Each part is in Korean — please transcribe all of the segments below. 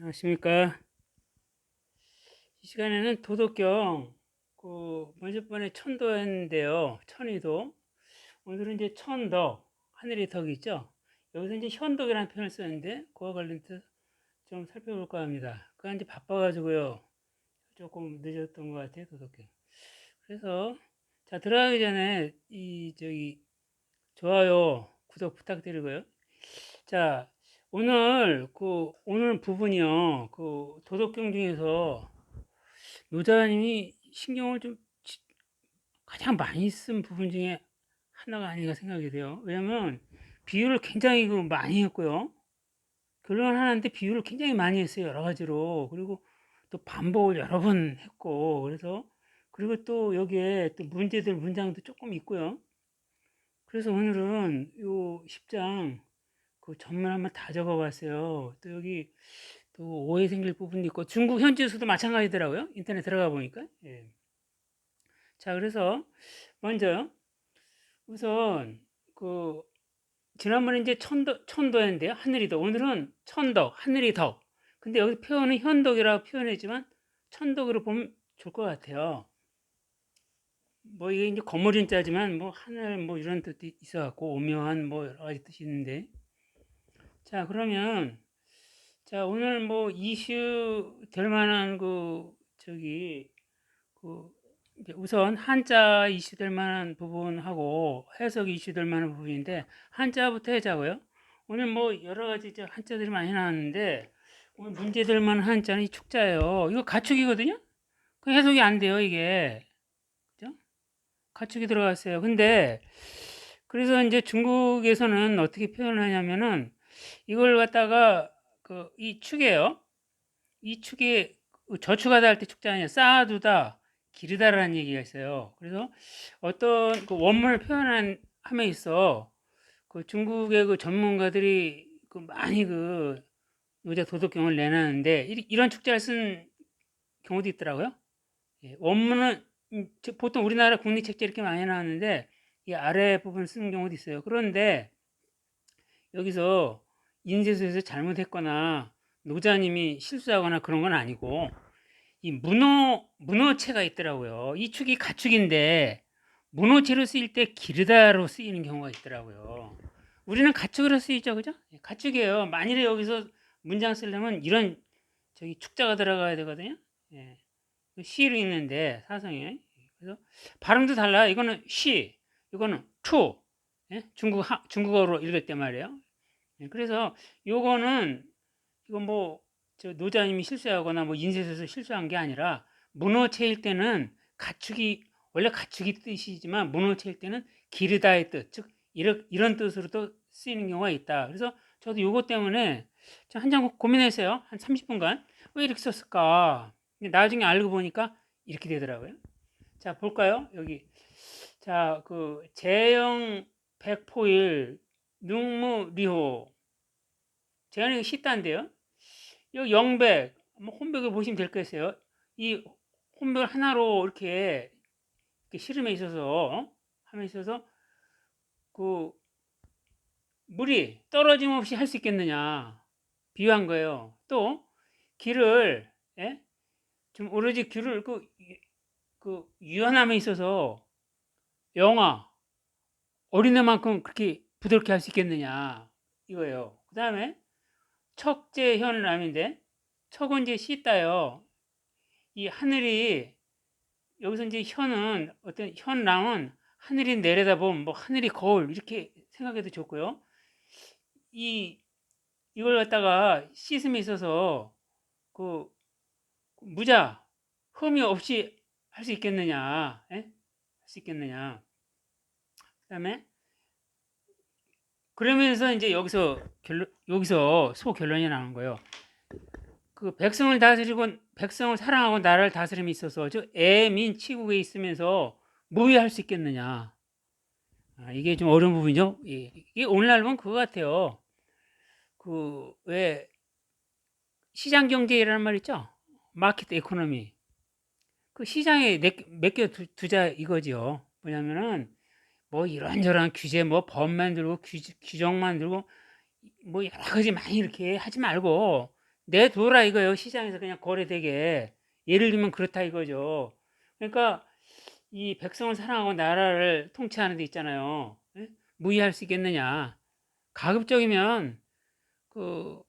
안녕하십니까. 이 시간에는 도덕경, 먼저 번에 천도였는데요. 천의도. 오늘은 이제 천덕, 하늘의 덕이 있죠. 여기서 이제 현덕이라는 표현을 썼는데, 그와 관련해서 좀 살펴볼까 합니다. 그가 이제 바빠가지고요. 조금 늦었던 것 같아요, 도덕경. 그래서, 자, 들어가기 전에, 좋아요, 구독 부탁드리고요. 자, 오늘 부분이요. 도덕경 중에서 노자님이 신경을 좀 가장 많이 쓴 부분 중에 하나가 아닌가 생각이 돼요. 왜냐면 비유를 굉장히 많이 했고요. 결론은 하나인데 비유를 굉장히 많이 했어요. 여러 가지로. 그리고 또 반복을 여러 번 했고 그리고 또 여기에 또 문제들 문장도 조금 있고요. 그래서 오늘은 요 10장 그 전문 한번 다 적어봤어요. 또 여기 또 오해 생길 부분도 있고 중국 현지에서도 마찬가지더라고요. 인터넷 들어가 보니까. 예. 자, 그래서 먼저 우선 그 지난번에 이제 천도였는데요. 하늘이 덕. 오늘은 천덕, 하늘이 덕. 근데 여기 표현은 현덕이라고 표현했지만 천덕으로 보면 좋을 것 같아요. 뭐 이게 이제 건물인자지만 뭐 하늘 뭐 이런 뜻이 있어갖고 오묘한 뭐 여러 가지 뜻이 있는데 자 그러면 자 오늘 뭐 이슈 될 만한 그 우선 한자 이슈될 만한 부분하고 해석이 이슈될 만한 부분인데 한자부터 해자고요. 오늘 뭐 여러 가지 한자들이 많이 나왔는데 오늘 문제될 만한 한자는 이 축자예요. 이거 가축이거든요. 그 해석이 안 돼요 이게. 그죠? 가축이 들어갔어요. 근데 그래서 이제 중국에서는 어떻게 표현을 하냐면은 이걸 갖다가 이 축이에요. 이 축이 저축하다 할 때 축자 아니야 쌓아두다 기르다라는 얘기가 있어요. 그래서 어떤 원문을 표현한 함에 있어 중국의 전문가들이 많이 노자 도덕경을 내놨는데 이런 축자를 쓴 경우도 있더라고요. 예, 원문은 보통 우리나라 국립책자 이렇게 많이 나왔는데 이 아래 부분 쓴 경우도 있어요. 그런데 여기서 인쇄소에서 잘못했거나 노자님이 실수하거나 그런 건 아니고 이 문어체가 있더라고요. 이 축이 가축인데 문어체로 쓰일 때 기르다로 쓰이는 경우가 있더라고요. 우리는 가축으로 쓰이죠, 그죠? 예, 가축이에요. 만일에 여기서 문장 쓰려면 이런 축자가 들어가야 되거든요. 예. 시로 있는데 사성에 그래서 발음도 달라요. 이거는 시, 이거는 투. 예? 중국어로 읽을 때 말이에요. 예, 그래서 요거는 이거 뭐 노자님이 실수하거나 뭐 인쇄소에서 실수한 게 아니라 문어체일 때는 가축이 원래 가축이 뜻이지만 문어체일 때는 기르다의 뜻, 즉 이런 뜻으로 또 쓰이는 경우가 있다. 그래서 저도 요거 때문에 한장 고민했어요. 한 30분간 왜 이렇게 썼을까? 나중에 알고 보니까 이렇게 되더라고요. 자 볼까요? 여기 재영 백포일 능무리호 재현이 시단인데요. 이 영백, 뭐 혼백을 보시면 될 거였어요. 이 혼백을 하나로 이렇게 실음에 있어서 함에 있어서 그 물이 떨어짐 없이 할 수 있겠느냐 비유한 거예요. 또 길을 예? 좀 오로지 길을 유연함에 있어서 영아 어린애만큼 그렇게 부드럽게 할 수 있겠느냐 이거예요. 그 다음에 척제현람인데 척은 이제 씻다요. 이 하늘이 여기서 이제 현은 어떤 현랑은 하늘이 내려다보면 뭐 하늘이 거울 이렇게 생각해도 좋고요. 이 이걸 갖다가 씻음에 있어서 그 무자 흠이 없이 할 수 있겠느냐, 예? 할 수 있겠느냐. 그다음에 그러면서 이제 여기서 소결론이 나오는 거예요. 백성을 사랑하고 나라를 다스림에 있어서 저 애민 치국에 있으면서 무위할 수 있겠느냐. 이게 좀 어려운 부분이죠. 이게 오늘날 보면 그거 같아요. 왜 시장 경제라는 말 있죠? 마켓 에코노미. 그 시장에 맡겨 두자 이거죠. 뭐냐면은 뭐 이런저런 규제 뭐 법 만들고 규정 만들고 뭐 여러 가지 많이 이렇게 하지 말고 내둬라 이거예요. 시장에서 그냥 거래되게. 예를 들면 그렇다 이거죠. 그러니까 이 백성을 사랑하고 나라를 통치하는 데 있잖아요. 예? 무의할 수 있겠느냐. 가급적이면 그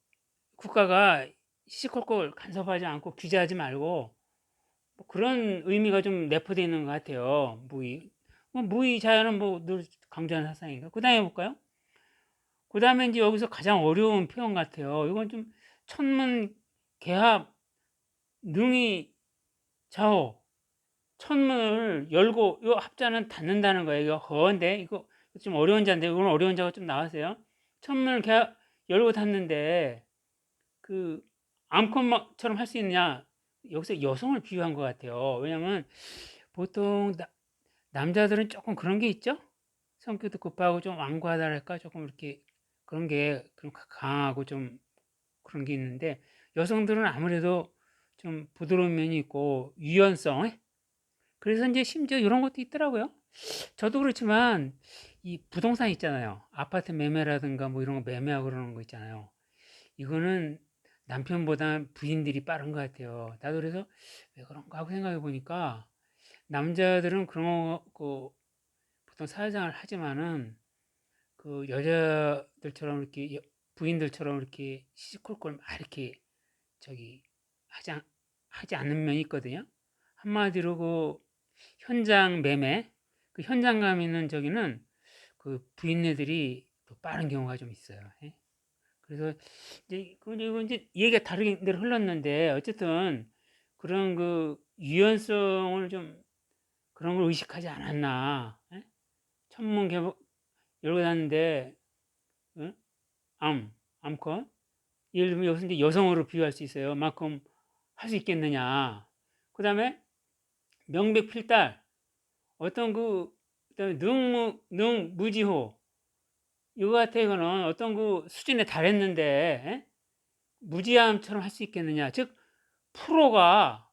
국가가 시시콜콜 간섭하지 않고 규제하지 말고 뭐 그런 의미가 좀 내포되어 있는 것 같아요. 무의. 뭐 무의 자유는 뭐 늘 강조하는 사상인가. 그 다음에 볼까요? 그 다음에 이제 여기서 가장 어려운 표현 같아요. 이건 좀 천문 개합 능이 좌우 천문을 열고 이 합자는 닫는다는 거예요. 이거 허인데 이거 좀 어려운 자인데 이건 어려운 자가 좀 나왔어요. 천문을 개합 열고 닫는데 그 암컷처럼 할 수 있느냐? 여기서 여성을 비유한 것 같아요. 왜냐면 보통 남자들은 조금 그런 게 있죠. 성격도 급하고 좀 완고하다랄까 조금 이렇게 그런 게 좀 강하고 좀 그런 게 있는데 여성들은 아무래도 좀 부드러운 면이 있고 유연성. 그래서 이제 심지어 이런 것도 있더라고요. 저도 그렇지만 이 부동산 있잖아요. 아파트 매매라든가 뭐 이런 거 매매하고 그러는 거 있잖아요. 이거는 남편보다 부인들이 빠른 것 같아요. 나도 그래서 왜 그런가 하고 생각해 보니까 남자들은 그런 거, 보통 사회생활 하지만은 그 여자들처럼 이렇게 부인들처럼 이렇게 시시콜콜 막 이렇게 저기 하지, 하지 않는 면이 있거든요. 한마디로 그 현장 매매, 그 현장감 있는 저기는 그 부인네들이 더 빠른 경우가 좀 있어요. 예? 그래서 이제 그리고 이제 얘기가 다른 데로 흘렀는데 어쨌든 그런 그 유연성을 좀 그런 걸 의식하지 않았나. 예? 천문 개복 열고 다는데 어? 암컷 예를 들면 여기서 이제 여성으로 비유할 수 있어요. 만큼 할 수 있겠느냐. 그 다음에 명백필달 어떤 그다음에 능무지호 이거 같은 거는 어떤 그 수준에 달했는데 에? 무지함처럼 할 수 있겠느냐. 즉 프로가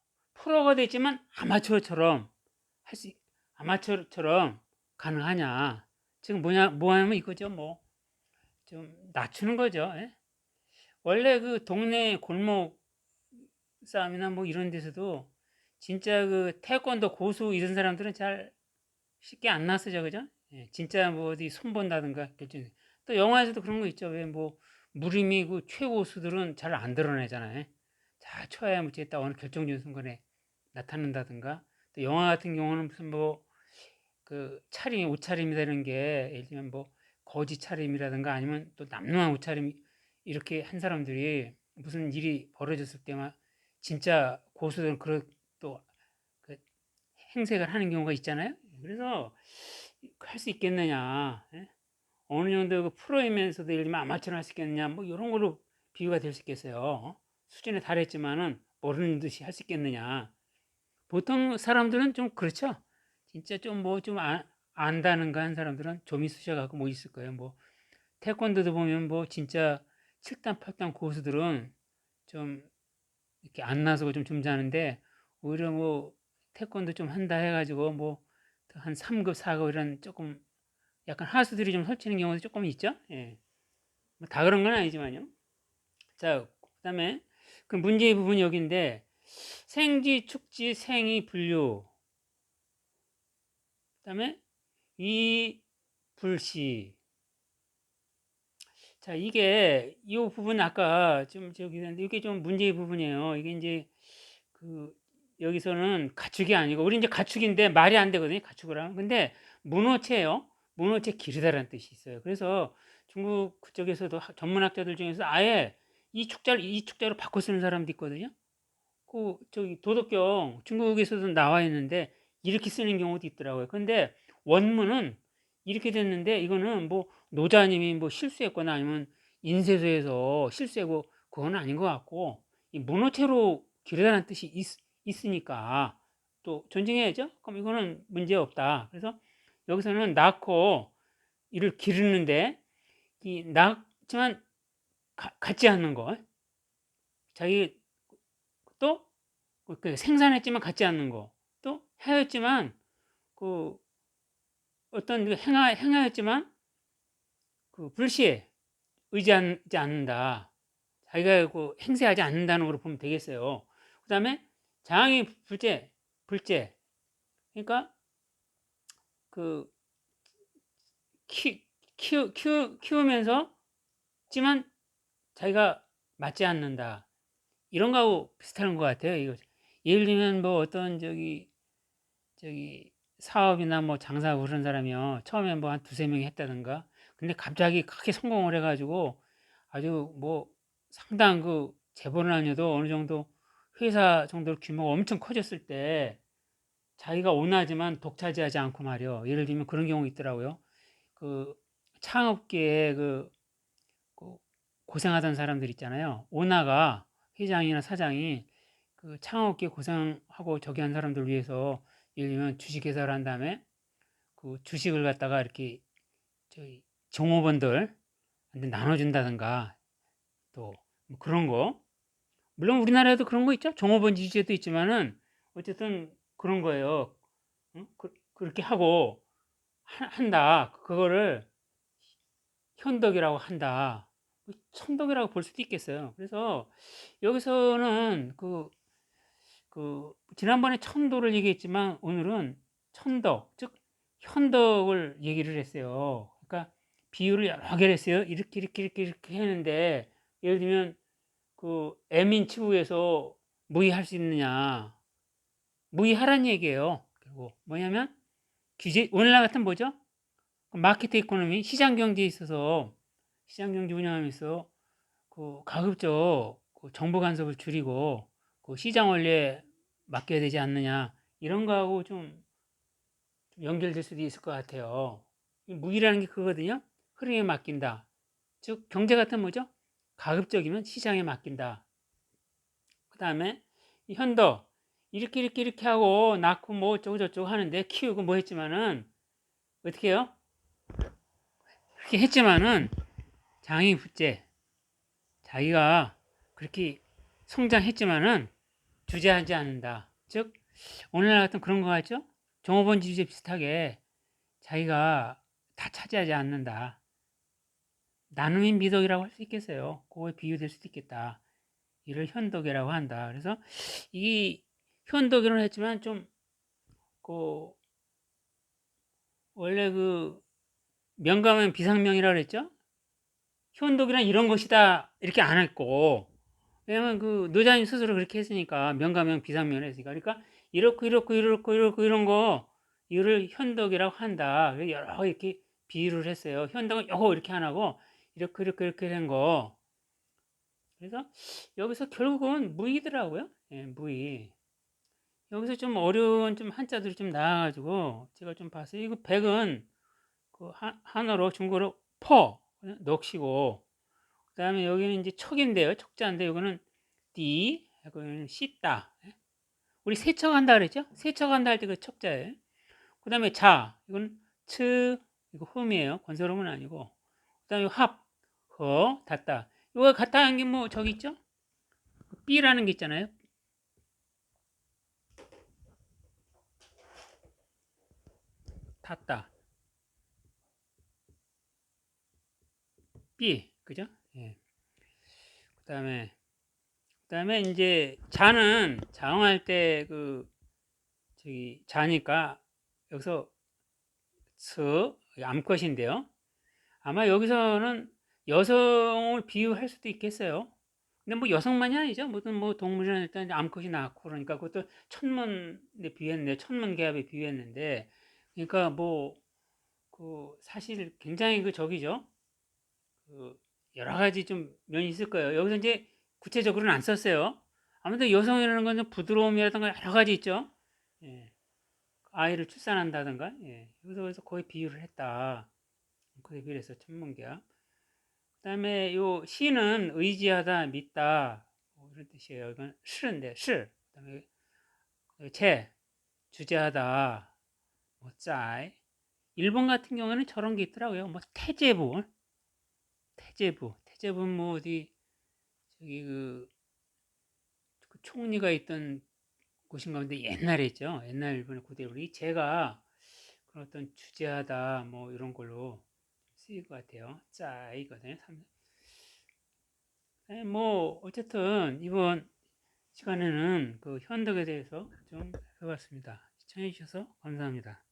됐지만 아마추어처럼 할 수 아마추어처럼 가능하냐. 지금 뭐냐면 이거죠. 뭐 좀 낮추는 거죠. 예? 원래 그 동네 골목 싸움이나 뭐 이런 데서도 진짜 그 태권도 고수 이런 사람들은 잘 쉽게 안 나서죠, 그죠? 예, 진짜 뭐 어디 손본다든가 결정. 또 영화에서도 그런 거 있죠. 왜 뭐 무림이 그 최고수들은 잘 안 드러내잖아요. 자, 쳐야 묻겠다 어느 결정적인 순간에 나타난다든가. 또 영화 같은 경우는 무슨 뭐 그 차림, 옷차림이 되는 게 예를 들면 뭐 거지 차림이라든가 아니면 또 남루한 옷차림 이렇게 한 사람들이 무슨 일이 벌어졌을 때만 진짜 고수들은 그런 또그 행색을 하는 경우가 있잖아요. 그래서 할 수 있겠느냐, 예? 어느 정도 그 프로이면서도 예를 들면 아마추어를 할 수 있겠느냐, 뭐 이런 걸로 비유가 될 수 있겠어요. 수준에 달했지만은 모르는 듯이 할 수 있겠느냐. 보통 사람들은 좀 그렇죠. 진짜 좀 뭐 좀 안다는가 한 사람들은 좀 있으셔갖고 뭐 있을 거예요. 뭐 태권도도 보면 뭐 진짜 7단 8단 고수들은 좀 이렇게 안 나서고 좀 점잖은데 오히려 뭐 태권도 좀 한다 해가지고 뭐 한 3급 4급 이런 조금 약간 하수들이 좀 설치는 경우도 조금 있죠. 예. 뭐다 그런 건 아니지만요. 자, 그다음에 그 문제의 부분이 여기인데 생지 축지 생이 분류 그다음에 이 불시. 자, 이게 이 부분 아까 좀 저기 했는데 이게 좀 문제의 부분이에요. 이게 이제 그 여기서는 가축이 아니고 우리 이제 가축인데 말이 안 되거든요. 가축을 하면. 근데 문어체예요. 문어체 기르다라는 뜻이 있어요. 그래서 중국 그쪽에서도 전문학자들 중에서 아예 이 축자로 바꿔 쓰는 사람도 있거든요. 그 저기 도덕경 중국에서도 나와 있는데 이렇게 쓰는 경우도 있더라고요. 근데 원문은 이렇게 됐는데 이거는 뭐 노자님이 뭐 실수했거나 아니면 인쇄소에서 실수하고 그건 아닌 것 같고 이 문어체로 기르다는 뜻이 있으니까 또 존중해야죠. 그럼 이거는 문제 없다. 그래서 여기서는 낳고 이를 기르는데 이 낳지만 같지 않는 거 자기 또 그 생산했지만 같지 않는 거, 또 해였지만 그 어떤 그 행하였지만 그 불시에 의지하지 않는다. 자기가 그 행세하지 않는다는 걸로 보면 되겠어요. 그 다음에 장이 불제. 그러니까 그 키우면서 지만 자기가 맞지 않는다. 이런 거하고 비슷한 것 같아요. 이거 예를 들면 뭐 어떤 저기 사업이나 뭐 장사하고 그런 사람이요. 처음에 뭐 한 두세 명이 했다든가. 근데 갑자기 크게 성공을 해가지고 아주 뭐 상당 그 재벌은 아니어도 어느 정도 회사 정도 규모가 엄청 커졌을 때 자기가 원하지만 독차지하지 않고 말이요. 예를 들면 그런 경우 있더라고요. 그 창업계에 그 고생하던 사람들 있잖아요. 오나가 회장이나 사장이 그 창업계 고생하고 저기 한 사람들 위해서 예를 들면 주식 회사를 한 다음에 그 주식을 갖다가 이렇게 저희 종업원들한테 나눠준다든가 또뭐 그런 거. 물론 우리나라에도 그런 거 있죠. 종업원 주제도 있지만은 어쨌든 그런 거예요. 응? 그렇게 하고 한다. 그거를 현덕이라고 한다. 천덕이라고 볼 수도 있겠어요. 그래서 여기서는 지난번에 천도를 얘기했지만 오늘은 천덕, 즉 현덕을 얘기를 했어요. 그러니까 비유를 여러 개를 했어요. 이렇게 했는데 예를 들면 그 애민치부에서 무의할 수 있느냐? 무의하란 얘기예요. 그리고 뭐냐면 규제 오늘날 같은 뭐죠? 마케트 이코노미 시장 경제에 있어서 시장 경제 운영하면서 그 가급적 그 정보 간섭을 줄이고 그 시장 원리에 맡겨야 되지 않느냐 이런 거하고 좀 연결될 수도 있을 것 같아요. 무기라는 게 그거거든요. 흐름에 맡긴다. 즉 경제 같은 뭐죠? 가급적이면 시장에 맡긴다. 그 다음에 현도 이렇게 하고 낳고 뭐 어쩌고 저쩌고 하는데 키우고 뭐 했지만은 어떻게 해요? 그렇게 했지만은 장이 붙제 자기가 그렇게 성장했지만은 주재하지 않는다. 즉 오늘날 같은 그런 거 같죠? 종업원 주제 비슷하게 자기가 다 차지하지 않는다. 나눔인 미덕이라고 할 수 있겠어요. 그거에 비유될 수도 있겠다. 이를 현덕이라고 한다. 그래서 이 현덕이라고 했지만 좀 그 원래 그 명감은 비상명이라고 그랬죠? 현독이란 이런 것이다 이렇게 안 했고 왜냐면 그 노자님 스스로 그렇게 했으니까 명가명 비상명을 했으니까 그러니까 이렇고 이런 거 이를 현덕이라고 한다. 여러 이렇게 비유를 했어요. 현덕은 요거 이렇게 안 하고 이렇게 된 거. 그래서 여기서 결국은 무의더라고요. 예, 무의. 여기서 좀 어려운 좀 한자들이 좀 나와가지고 제가 좀 봤어요. 이거 백은 그 한어로 중국어로 퍼 넋이고 그다음에 여기는 이제 척인데요. 척자인데 이거는 띠, 이거는 씻다. 우리 세척한다 그랬죠? 세척한다 할 때 그 척자예요. 그다음에 자, 이건 츠, 이거 흠이에요. 건설음은 아니고. 그다음에 합, 허, 닫다. 이거 같다 한 게 뭐 저기 있죠? 삐라는 게 있잖아요. 닫다, 삐, 그죠? 예. 그다음에 이제 자는 자응할 때 그 저기 자니까 여기서 스 암컷인데요. 아마 여기서는 여성을 비유할 수도 있겠어요. 근데 뭐 여성만이 아니죠. 무슨 뭐 동물이나 일단 암컷이 낳고 그러니까 그것도 천문에 비유했는데 천문 계합에 비유했는데 그러니까 뭐 그 사실 굉장히 그 저기죠. 그 여러 가지 좀 면이 있을 거예요. 여기서 이제 구체적으로는 안 썼어요. 아무튼 여성이라는 건 좀 부드러움이라든가 여러 가지 있죠. 예. 아이를 출산한다든가 예. 여기서 거의 비유를 했다. 거의 비유해서 천문계합. 그다음에 요 시는 의지하다, 믿다 뭐 이런 뜻이에요. 이건 실인데 실. 그다음에 제 주재하다, 뭐 짤. 일본 같은 경우에는 저런 게 있더라고요. 뭐 태제부 뭐 어디 저기 그 총리가 있던 곳인 가운데 옛날에 있죠. 옛날 일본의 고대 우리 제가 그런 어떤 주재하다 뭐 이런 걸로 쓰일 것 같아요. 짤이거든요. 뭐 어쨌든 이번 시간에는 그 현덕에 대해서 좀 해봤습니다. 시청해 주셔서 감사합니다.